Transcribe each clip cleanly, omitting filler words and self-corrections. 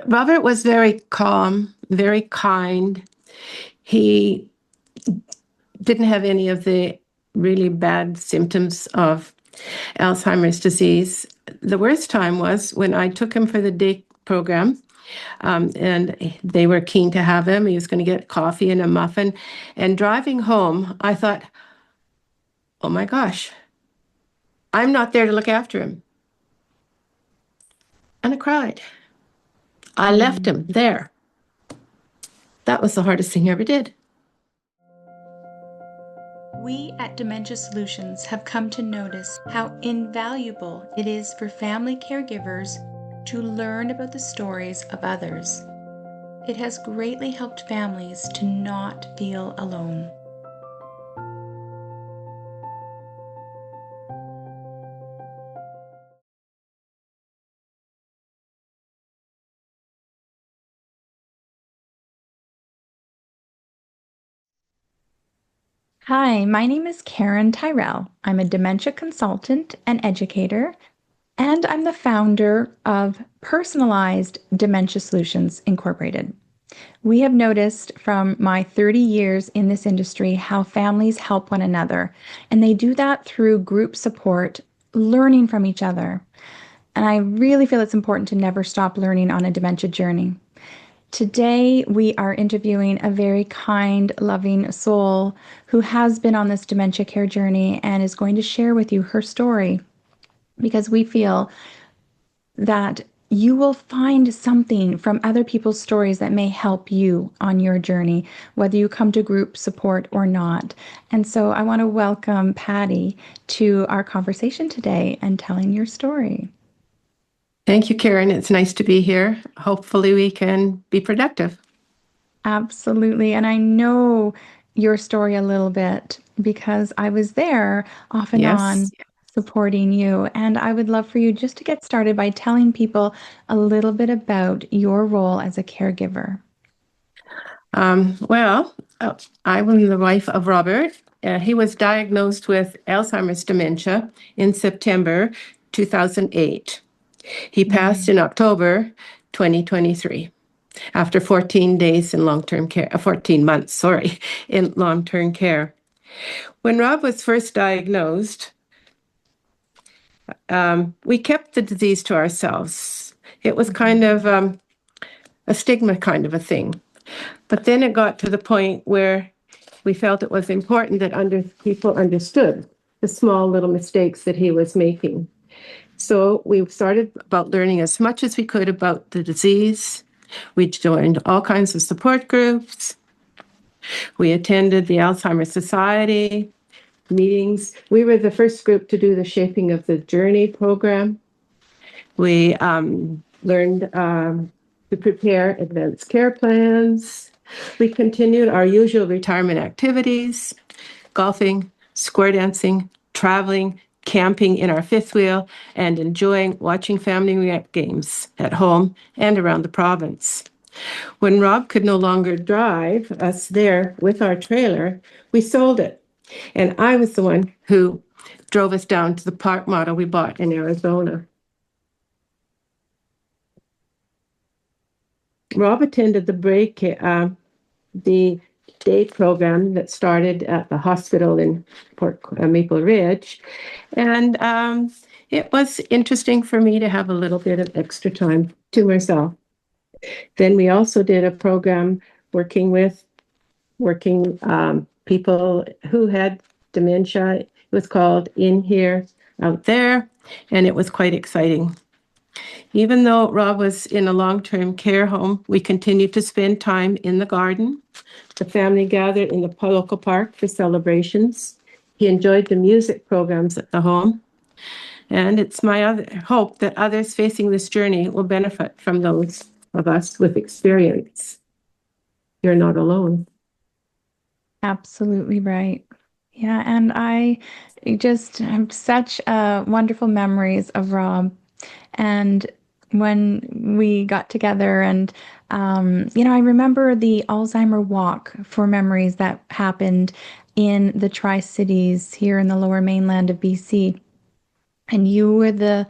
Robert was very calm, very kind. He didn't have any of the really bad symptoms of Alzheimer's disease. The worst time was when I took him for the day program, and they were keen to have him. He was going to get coffee and a muffin. And driving home, I thought, oh my gosh, I'm not there to look after him. And I cried. I left him there. That was the hardest thing I ever did. We at Dementia Solutions have come to notice how invaluable it is for family caregivers to learn about the stories of others. It has greatly helped families to not feel alone. Hi, my name is Karen Tyrell. I'm a dementia consultant and educator, and I'm the founder of Personalized Dementia Solutions Incorporated. We have noticed from my 30 years in this industry how families help one another, and they do that through group support, learning from each other. And I really feel it's important to never stop learning on a dementia journey. Today, we are interviewing a very kind, loving soul who has been on this dementia care journey and is going to share with you her story, because we feel that you will find something from other people's stories that may help you on your journey, whether you come to group support or not. And so I want to welcome Patty to our conversation today and telling your story. Thank you, Karen. It's nice to be here. Hopefully we can be productive. Absolutely. And I know your story a little bit because I was there off and on supporting you. And I would love for you just to get started by telling people a little bit about your role as a caregiver. Well, I was the wife of Robert. He was diagnosed with Alzheimer's dementia in September 2008. He passed in October 2023 after 14 days in long-term care, 14 months, sorry, in long-term care. When Rob was first diagnosed, we kept the disease to ourselves. It was kind of a stigma kind of a thing. But then it got to the point where we felt it was important that people understood the small little mistakes that he was making. So we started about learning as much as we could about the disease. We joined all kinds of support groups. We attended the Alzheimer's Society meetings. We were the first group to do the Shaping of the Journey program. We learned to prepare advanced care plans. We continued our usual retirement activities, golfing, square dancing, traveling, camping in our fifth wheel, and enjoying watching family games at home and around the province. When Rob could no longer drive us there with our trailer, we sold it. And I was the one who drove us down to the park model we bought in Arizona. Rob attended the day program that started at the hospital in Maple Ridge. And it was interesting for me to have a little bit of extra time to myself. Then we also did a program working people who had dementia. It was called In Here, Out There, and it was quite exciting. Even though Rob was in a long-term care home, we continued to spend time in the garden. The family gathered in the local park for celebrations. He enjoyed the music programs at the home. And it's my hope that others facing this journey will benefit from those of us with experience. You're not alone. Absolutely right. Yeah, and I just have such wonderful memories of Rob. And when we got together and, I remember the Alzheimer walk for memories that happened in the Tri-Cities here in the lower mainland of BC. And you were the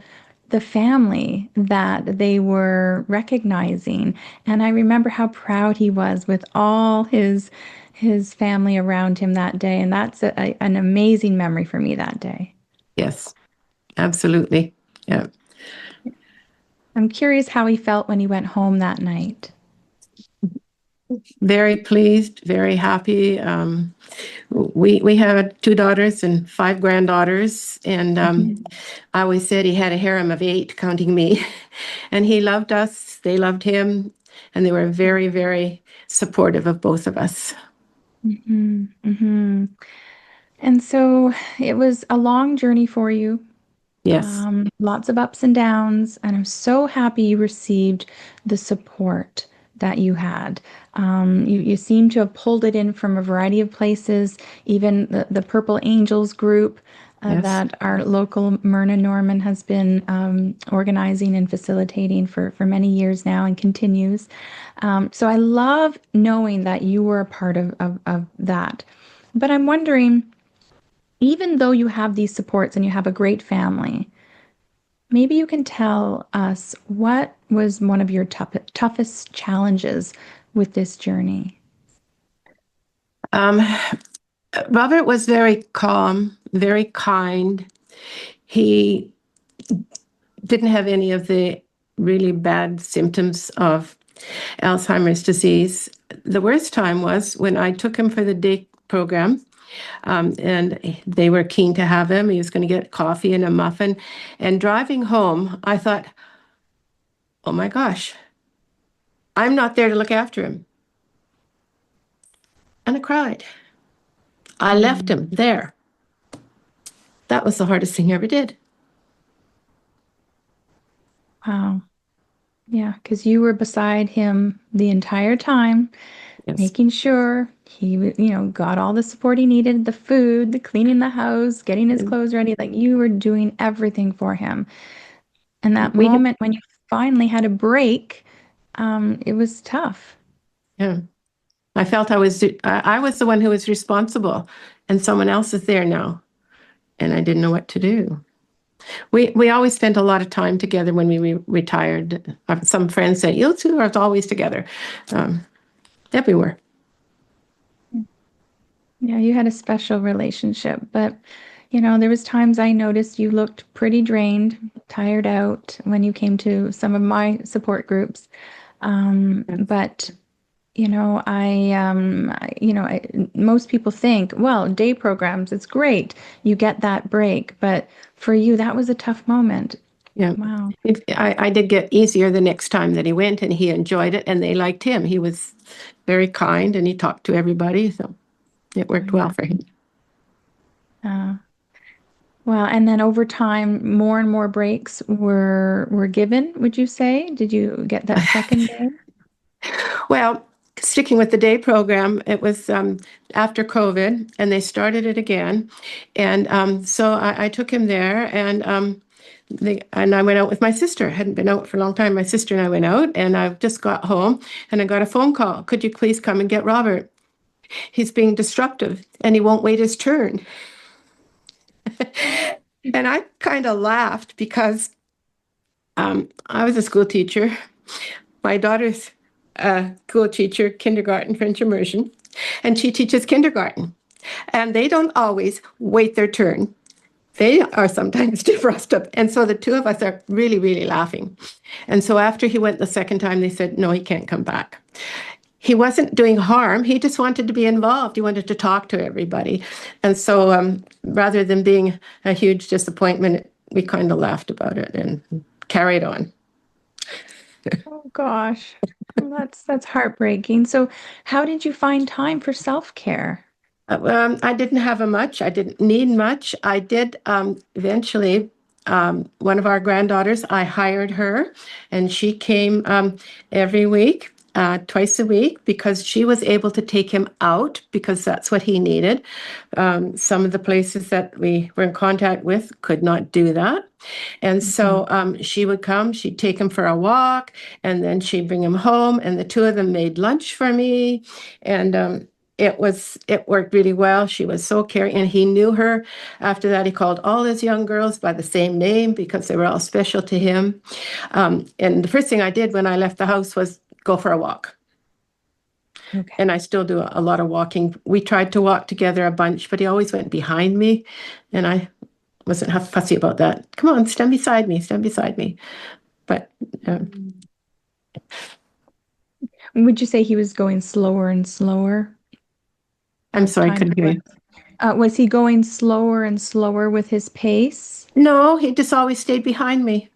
the family that they were recognizing. And I remember how proud he was with all his family around him that day. And that's an amazing memory for me that day. Yes, absolutely. Yeah. I'm curious how he felt when he went home that night. Very pleased, very happy. We had 2 daughters and 5 granddaughters, and I always said he had a harem of 8, counting me. And he loved us, they loved him, and they were very, very supportive of both of us. Hmm. Hmm. And so it was a long journey for you. Yes, Lots of ups and downs, and I'm so happy you received the support that you had. You seem to have pulled it in from a variety of places, even the Purple Angels group yes. that our local Myrna Norman has been organizing and facilitating for many years now and continues. So I love knowing that you were a part of that. But I'm wondering, even though you have these supports and you have a great family, maybe you can tell us what was one of your toughest challenges with this journey. Um, Robert was very calm, very kind. He didn't have any of the really bad symptoms of Alzheimer's disease. The worst time was when I took him for the day program, and they were keen to have him. He was going to get coffee and a muffin. And driving home, I thought, oh my gosh, I'm not there to look after him. And I cried. I left him there. That was the hardest thing I ever did. Wow. Yeah, because you were beside him the entire time, Yes. making sure he, got all the support he needed, the food, the cleaning the house, getting his clothes ready. Like you were doing everything for him. And that We, moment when you finally had a break, it was tough. yeah. I felt I was the one who was responsible, and someone else is there now, and I didn't know what to do. We always spent a lot of time together when we retired. Some friends say, you two are always together, everywhere. Yeah, you had a special relationship, but there was times I noticed you looked pretty drained, tired out when you came to some of my support groups. But most people think, well, day programs, it's great. You get that break, but for you, that was a tough moment. Yeah. Wow. I did get easier the next time that he went, and he enjoyed it, and they liked him. He was very kind, and he talked to everybody, so it worked well for him. Uh, well, and then over time, more and more breaks were given, would you say? Did you get that second day? Well, sticking with the day program, it was after COVID, and they started it again. And so I took him there, and and I went out with my sister. I hadn't been out for a long time. My sister and I went out, and I just got home, and I got a phone call. Could you please come and get Robert? He's being disruptive, and he won't wait his turn. And I kind of laughed because I was a school teacher. My daughter's a school teacher, kindergarten, French immersion, and she teaches kindergarten. And they don't always wait their turn. They are sometimes disruptive. And so the two of us are really, really laughing. And so after he went the second time, they said, no, he can't come back. He wasn't doing harm. He just wanted to be involved. He wanted to talk to everybody. And so rather than being a huge disappointment, we kind of laughed about it and carried on. Oh gosh. Well, that's heartbreaking. So, how did you find time for self-care? I didn't have much. I didn't need much. I did eventually. One of our granddaughters, I hired her, and she came every week, twice a week, because she was able to take him out because that's what he needed. Some of the places that we were in contact with could not do that. And so she would come, she'd take him for a walk, and then she'd bring him home, and the two of them made lunch for me. And it worked really well. She was so caring, and he knew her. After that, he called all his young girls by the same name because they were all special to him. And the first thing I did when I left the house was go for a walk. Okay. And I still do a lot of walking. We tried to walk together a bunch, but he always went behind me, and I wasn't half fussy about that. Come on, stand beside me, stand beside me. But Would you say he was going slower and slower I'm as sorry, I time couldn't hear you. progressed? Was he going slower and slower with his pace? No, he just always stayed behind me.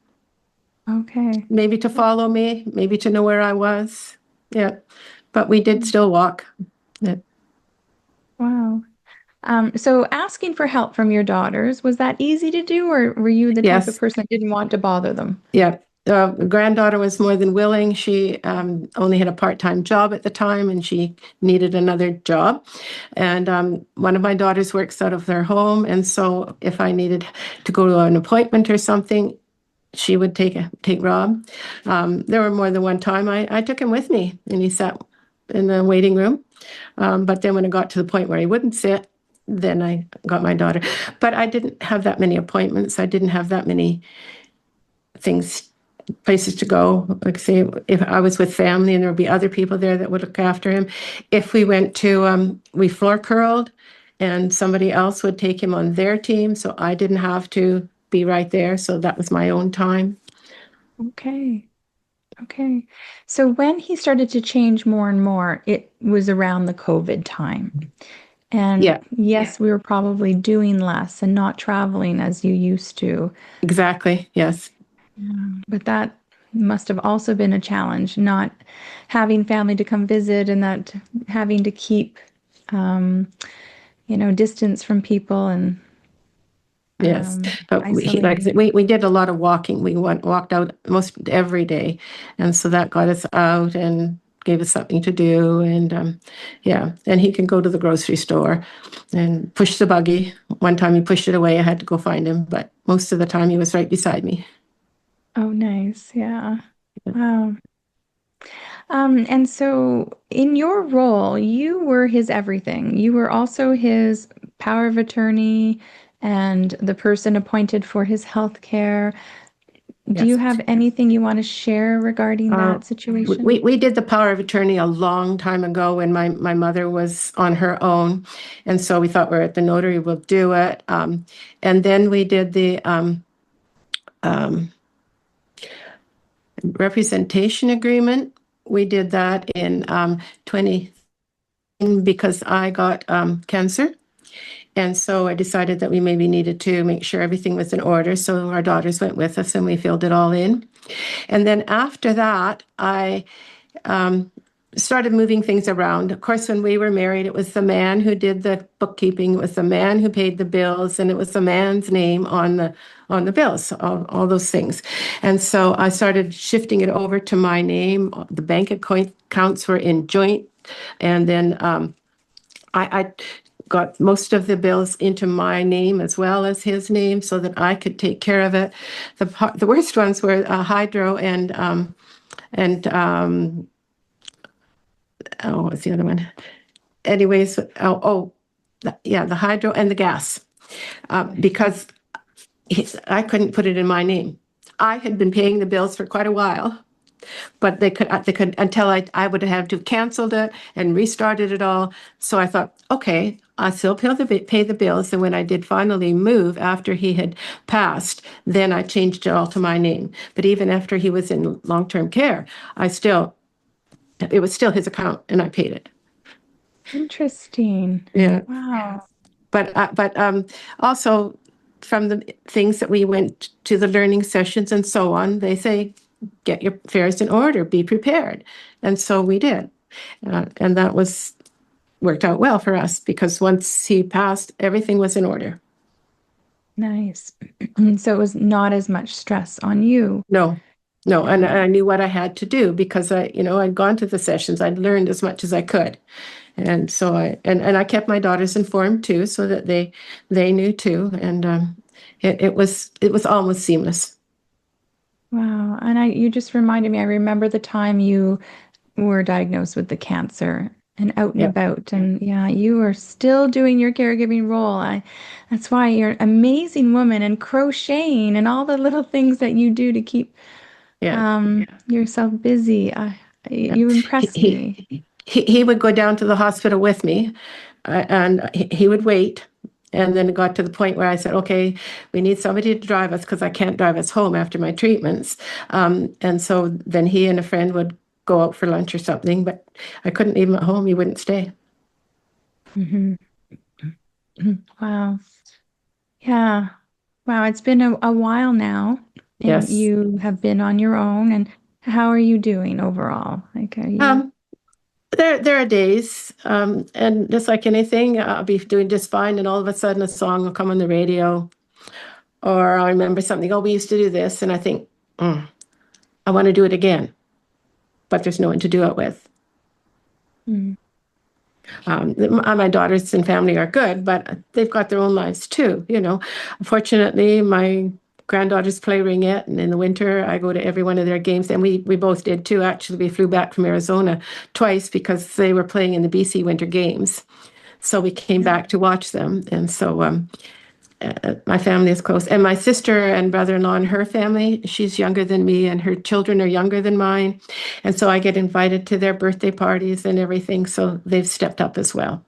Okay. Maybe to follow me, maybe to know where I was. Yeah. But we did still walk. Yeah. Wow. So asking for help from your daughters, was that easy to do, or were you the type of Yes. person that didn't want to bother them? Yeah. Granddaughter was more than willing. She only had a part-time job at the time, and she needed another job. And one of my daughters works out of their home, and so if I needed to go to an appointment or something, she would take Rob. There were more than one time I took him with me, and he sat in the waiting room. But then when it got to the point where he wouldn't sit, then I got my daughter. But I didn't have that many appointments. I didn't have that many things, places to go. Like say, if I was with family and there would be other people there that would look after him. If we went to, we floor curled, and somebody else would take him on their team, so I didn't have to be right there. So that was my own time. Okay. Okay. So when he started to change more and more, it was around the COVID time. And Yeah, yes, we were probably doing less and not traveling as you used to. exactly. Yes. But that must have also been a challenge, not having family to come visit and that having to keep, distance from people and Yes, but like I isolating. said, we did a lot of walking. We walked out most every day, and so that got us out and gave us something to do. And yeah, and he can go to the grocery store and push the buggy. One time he pushed it away. I had to go find him, but most of the time he was right beside me. Oh, nice. Yeah. Wow. And so in your role, you were his everything. You were also his power of attorney and the person appointed for his health care. Do you Yes. have anything you want to share regarding Uh, that situation? we did the power of attorney a long time ago when my mother was on her own. And so we thought we're at the notary, we'll do it. And then we did the representation agreement. We did that in 20 because I got cancer. And so I decided that we maybe needed to make sure everything was in order. So our daughters went with us and we filled it all in. And then after that, I started moving things around. Of course, when we were married, it was the man who did the bookkeeping, it was the man who paid the bills, and it was the man's name on the bills, all those things. And so I started shifting it over to my name. The bank accounts were in joint, and then I got most of the bills into my name as well as his name so that I could take care of it. The worst ones were hydro and what's the other one? Anyways, yeah, the hydro and the gas, because I couldn't put it in my name. I had been paying the bills for quite a while, but they could until I would have to canceled it and restarted it all. So I thought, okay, I still pay the bills. And when I did finally move after he had passed, then I changed it all to my name. But even after he was in long-term care, it was still his account and I paid it. Interesting. Yeah. Wow. But also from the things that we went to the learning sessions and so on, they say, get your affairs in order, be prepared. And so we did. And that worked out well for us because once he passed, everything was in order. Nice. So it was not as much stress on you. No, no. And I knew what I had to do because I'd gone to the sessions. I'd learned as much as I could. And so I kept my daughters informed too, so that they knew too. And it was almost seamless. Wow. And you just reminded me, I remember the time you were diagnosed with the cancer. and out and Yeah. about. And yeah, you are still doing your caregiving role. That's why you're an amazing woman, and crocheting and all the little things that you do to keep yourself busy. You He, impress me. he would go down to the hospital with me, and he would wait. And then it got to the point where I said, okay, we need somebody to drive us because I can't drive us home after my treatments. And so then he and a friend would go out for lunch or something, but I couldn't leave him at home. He wouldn't stay. Hmm. Wow. Yeah. Wow. It's been a while now, and Yes. you have been on your own. And how are you doing overall? Like, are you? There are days, and just like anything, I'll be doing just fine, and all of a sudden a song will come on the radio, or I remember something, oh, we used to do this, and I think, I want to do it again, but there's no one to do it with. Mm. My daughters and family are good, but they've got their own lives too, you know. Fortunately, my granddaughters play ringette, and in the winter, I go to every one of their games, and we both did too. Actually, we flew back from Arizona twice because they were playing in the BC Winter Games. So we came back to watch them. And so my family is close. And my sister and brother-in-law and her family, she's younger than me, and her children are younger than mine. And so I get invited to their birthday parties and everything. So they've stepped up as well.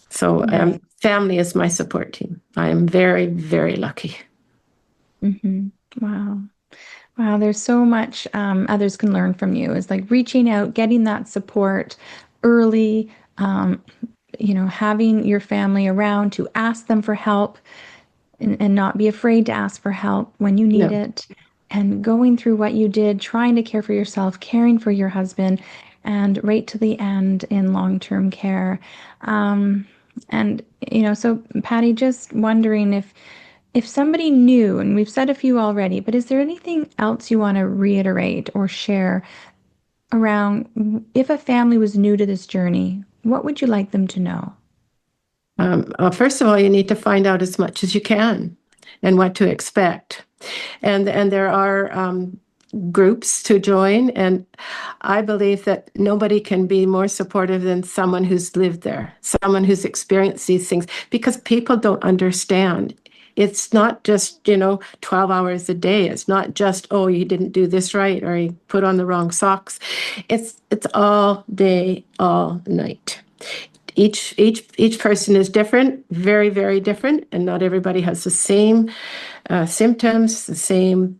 So Nice. family is my support team. I am very, very lucky. Mm-hmm. Wow. Wow, there's so much others can learn from you. It's like reaching out, getting that support early, having your family around to ask them for help, and not be afraid to ask for help when you need No. it, and going through what you did, trying to care for yourself, caring for your husband, and right to the end in long-term care. So Patty, just wondering if somebody new, and we've said a few already, but is there anything else you want to reiterate or share around if a family was new to this journey, what would you like them to know? Well, first of all, you need to find out as much as you can and what to expect. And there are groups to join. And I believe that nobody can be more supportive than someone who's lived there, someone who's experienced these things, because people don't understand. It's not just, 12 hours a day. It's not just, oh, you didn't do this right, or you put on the wrong socks. It's all day, all night. Each person is different, very, very different, and not everybody has the same symptoms, the same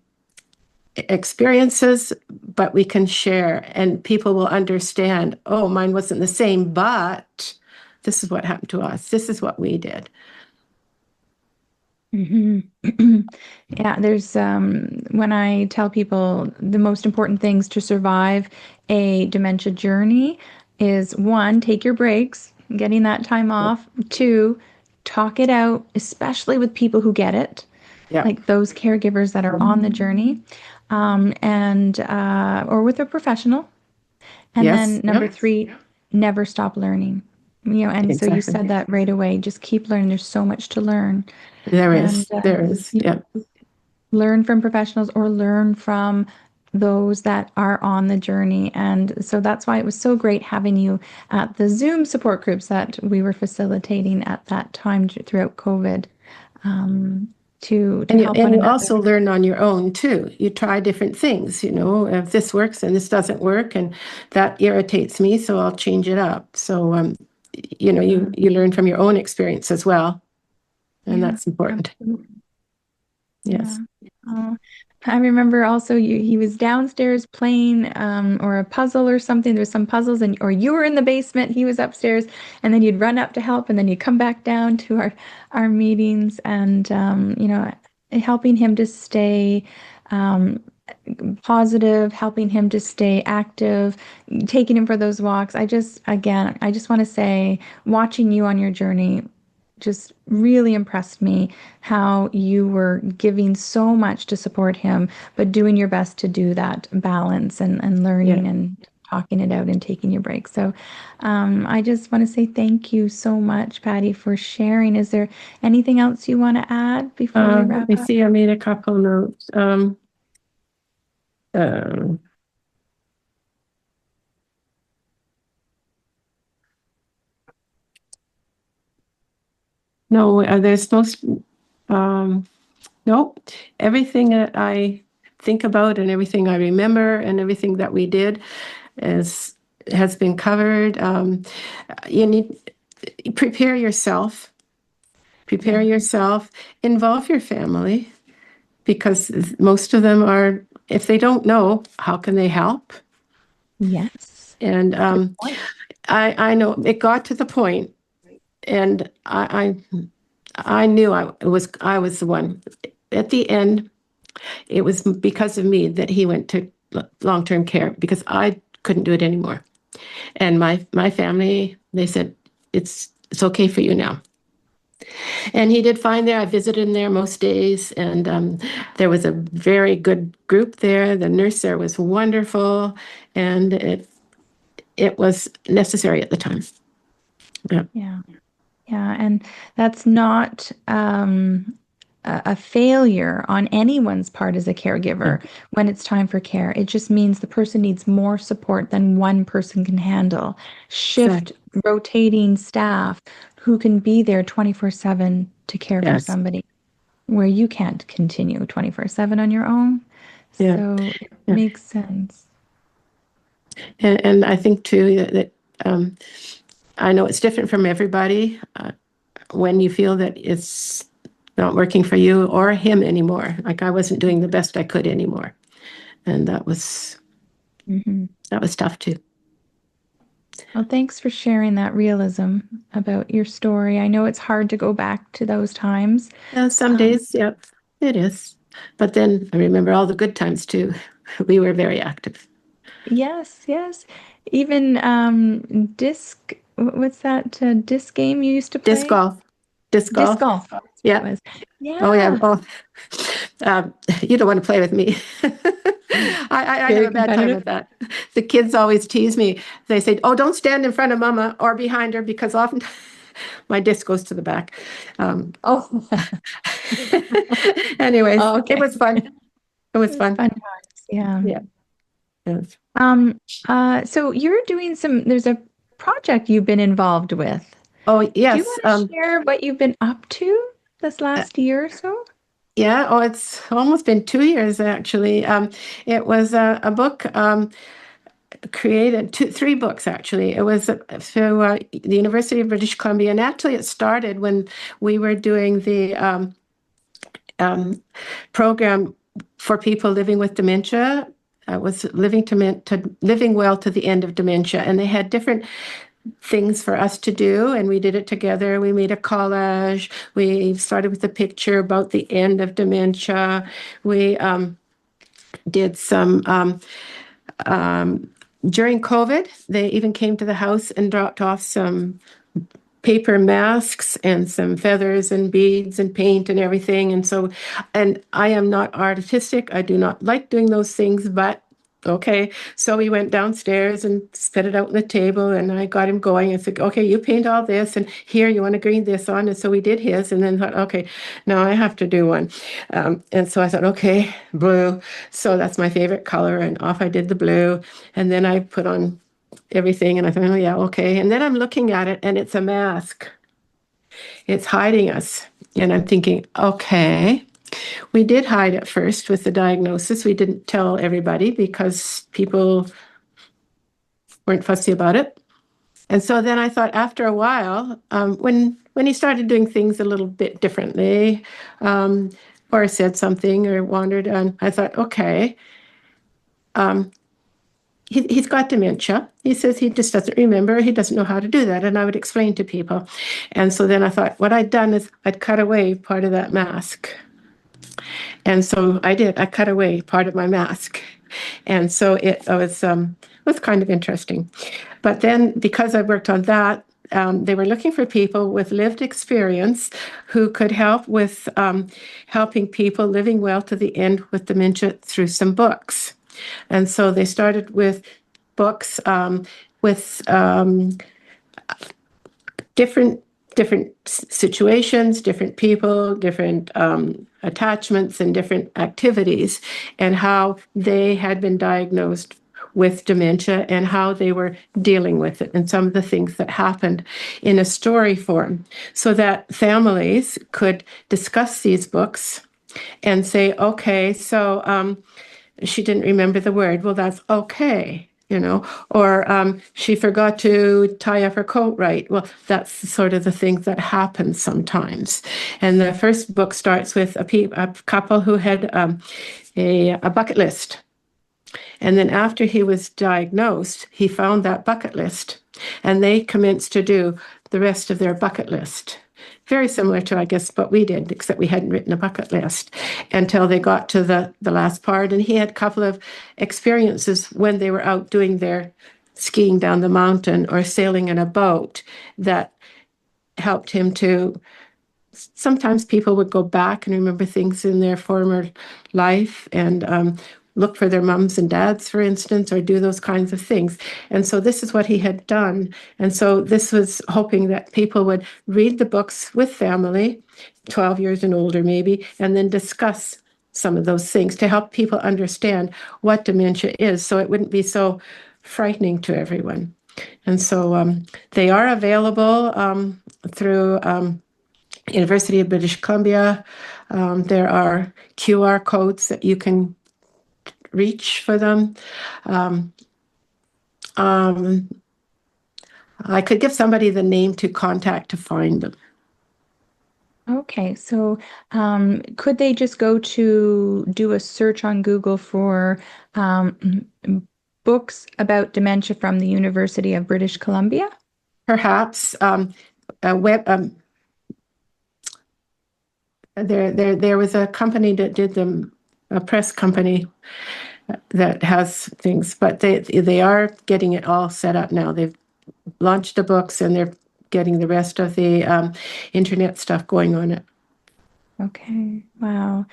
experiences, but we can share, and people will understand, oh, mine wasn't the same, but this is what happened to us. This is what we did. Mm-hmm. Yeah, there's when I tell people the most important things to survive a dementia journey is, one, take your breaks, getting that time off. Two, talk it out, especially with people who get it, Yeah. like those caregivers that are on the journey, or with a professional. And Yes. then number Yep. three, never stop learning. And so you Exactly. said that right away. Just keep learning. There's so much to learn. There And is. There is. Yeah. learn from professionals or learn from those that are on the journey. And so that's why it was so great having you at the Zoom support groups that we were facilitating at that time throughout COVID, to And help one you another. also learn on your own too. You try different things, if this works and this doesn't work, and that irritates me, so I'll change it up. So, you learn from your own experience as well, and Yeah, that's important. absolutely. Yes. Yeah. Oh, I remember also he was downstairs playing or a puzzle or something. There was some puzzles, or you were in the basement, he was upstairs, and then you'd run up to help, and then you'd come back down to our meetings, and helping him to stay positive, helping him to stay active, taking him for those walks. I just want to say, watching you on your journey just really impressed me, how you were giving so much to support him, but doing your best to do that balance and learning and talking it out and taking your break. So I just want to say thank you so much, Patty, for sharing. Is there anything else you want to add before we wrap Let me up? see. I made a couple notes. Um, No, there's most, no, everything that I think about and everything I remember and everything that we did has been covered. You need prepare yourself. Prepare yourself. Involve your family, because most of them are. If they don't know, how can they help? Yes. And Point. I know it got to the point, and I knew I was the one. At the end, it was because of me that he went to long-term care, because I couldn't do it anymore. And my family, they said, it's okay for you now. And he did fine there. I visited him there most days, and there was a very good group there. The nurse there was wonderful, and it was necessary at the time. Yeah. Yeah. Yeah. And that's not a failure on anyone's part as a caregiver when it's time for care. It just means the person needs more support than one person can handle. Shift rotating staff who can be there 24/7 to care for Yes. somebody where you can't continue 24/7 on your own. Yeah. So it Yeah. makes sense. And I think too that I know it's different from everybody when you feel that it's not working for you or him anymore. Like I wasn't doing the best I could anymore, and that was tough too. Well, thanks for sharing that realism about your story. I know it's hard to go back to those times. Some days, yeah, it is. But then I remember all the good times too. We were very active. Yes, yes. Even disc, what's that disc game you used to play? Disc golf. Disc Disc golf. golf. That's what Yeah. it was. Yeah. Oh yeah. Oh, you don't want to play with me. I have a bad time with that. The kids always tease me. They say, "Oh, don't stand in front of Mama or behind her," because often my disc goes to the back. Oh. Anyways, Oh, okay. it was fun. It was fun. Fun times. Yeah. Yeah. Yes. So you're doing there's a project you've been involved with. Oh Do yes. you want to share what you've been up to this last year or so? Yeah. Oh, it's almost been 2 years actually. It was a book created, three books actually. It was through the University of British Columbia, and actually it started when we were doing the program for people living with dementia. It was living well to the end of dementia, and they had different things for us to do, and we did it together. We made a collage. We started with a picture about the end of dementia. We did some during COVID. They even came to the house and dropped off some paper masks and some feathers and beads and paint and everything. And I am not artistic. I do not like doing those things, but okay. So we went downstairs and set it out on the table, and I got him going. I said, okay, you paint all this, and here, you want to green this on. And so we did his, and then thought, okay, now I have to do one. And so I thought, okay, blue. So that's my favorite color. And off I did the blue. And then I put on everything, and I thought, oh yeah, okay. And then I'm looking at it, and it's a mask. It's hiding us. And I'm thinking, okay, we did hide at first with the diagnosis. We didn't tell everybody because people weren't fussy about it. And so then I thought, after a while, when he started doing things a little bit differently, or said something or wandered on, I thought, okay, he's got dementia. He says he just doesn't remember. He doesn't know how to do that. And I would explain to people. And so then I thought, what I'd done is I'd cut away part of that mask. And so I did. I cut away part of my mask. And so it was kind of interesting. But then, because I worked on that, they were looking for people with lived experience who could help with helping people living well to the end with dementia through some books. And so they started with books with different situations, different people, different attachments, and different activities, and how they had been diagnosed with dementia and how they were dealing with it and some of the things that happened in a story form so that families could discuss these books and say, okay, so she didn't remember the word. Well, that's okay. Or she forgot to tie up her coat right. Well, that's sort of the thing that happens sometimes. And the first book starts with a couple who had a bucket list. And then after he was diagnosed, he found that bucket list and they commenced to do the rest of their bucket list. Very similar to, I guess, what we did, except we hadn't written a bucket list until they got to the last part. And he had a couple of experiences when they were out doing their skiing down the mountain or sailing in a boat that helped him to. Sometimes people would go back and remember things in their former life and look for their mums and dads, for instance, or do those kinds of things. And so this is what he had done. And so this was hoping that people would read the books with family, 12 years and older maybe, and then discuss some of those things to help people understand what dementia is so it wouldn't be so frightening to everyone. And so they are available through University of British Columbia. There are QR codes that you can reach for them. I could give somebody the name to contact to find them. Okay, so could they just go to do a search on Google for books about dementia from the University of British Columbia? Perhaps a web. There was a company that did them, a press company that has things, but they are getting it all set up now. They've launched the books and they're getting the rest of the internet stuff going on it. Okay, wow.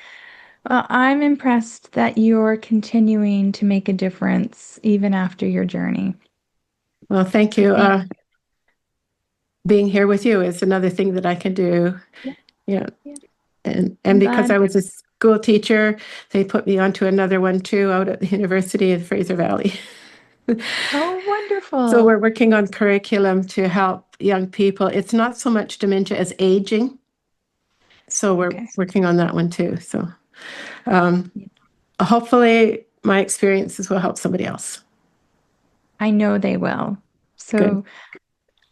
Well, I'm impressed that you're continuing to make a difference even after your journey. Well, thank you. Being here with you is another thing that I can do. Yeah. And because I was a school teacher, they put me onto another one too out at the University of Fraser Valley. Oh, wonderful. So we're working on curriculum to help young people. It's not so much dementia as aging. So we're working on that one too. So hopefully my experiences will help somebody else. I know they will. So Good.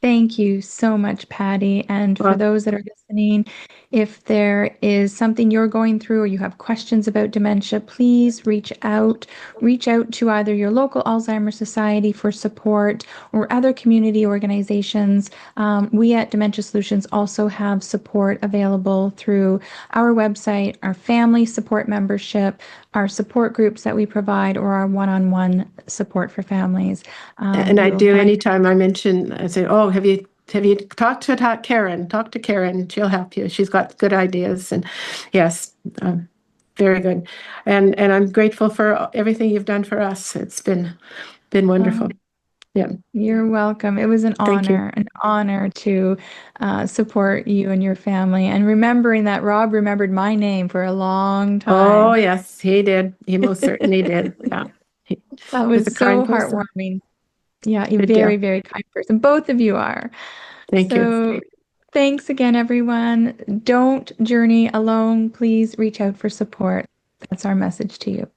Thank you so much, Patty. And for those that are listening, if there is something you're going through or you have questions about dementia, please reach out. Reach out to either your local Alzheimer's Society for support or other community organizations. We at Dementia Solutions also have support available through our website, our family support membership, our support groups that we provide, or our one-on-one support for families. And I do anytime I mention, I say, oh, have you talked to Karen? Talk to Karen. She'll help you. She's got good ideas. And yes, very good. And I'm grateful for everything you've done for us. It's been wonderful. Yeah. You're welcome. It was an honor to support you and your family. And remembering that Rob remembered my name for a long time. Oh, yes, he did. He most certainly did. Yeah. That was so heartwarming. Yeah, a very, very kind person. Both of you are. Thank you. Thanks again, everyone. Don't journey alone. Please reach out for support. That's our message to you.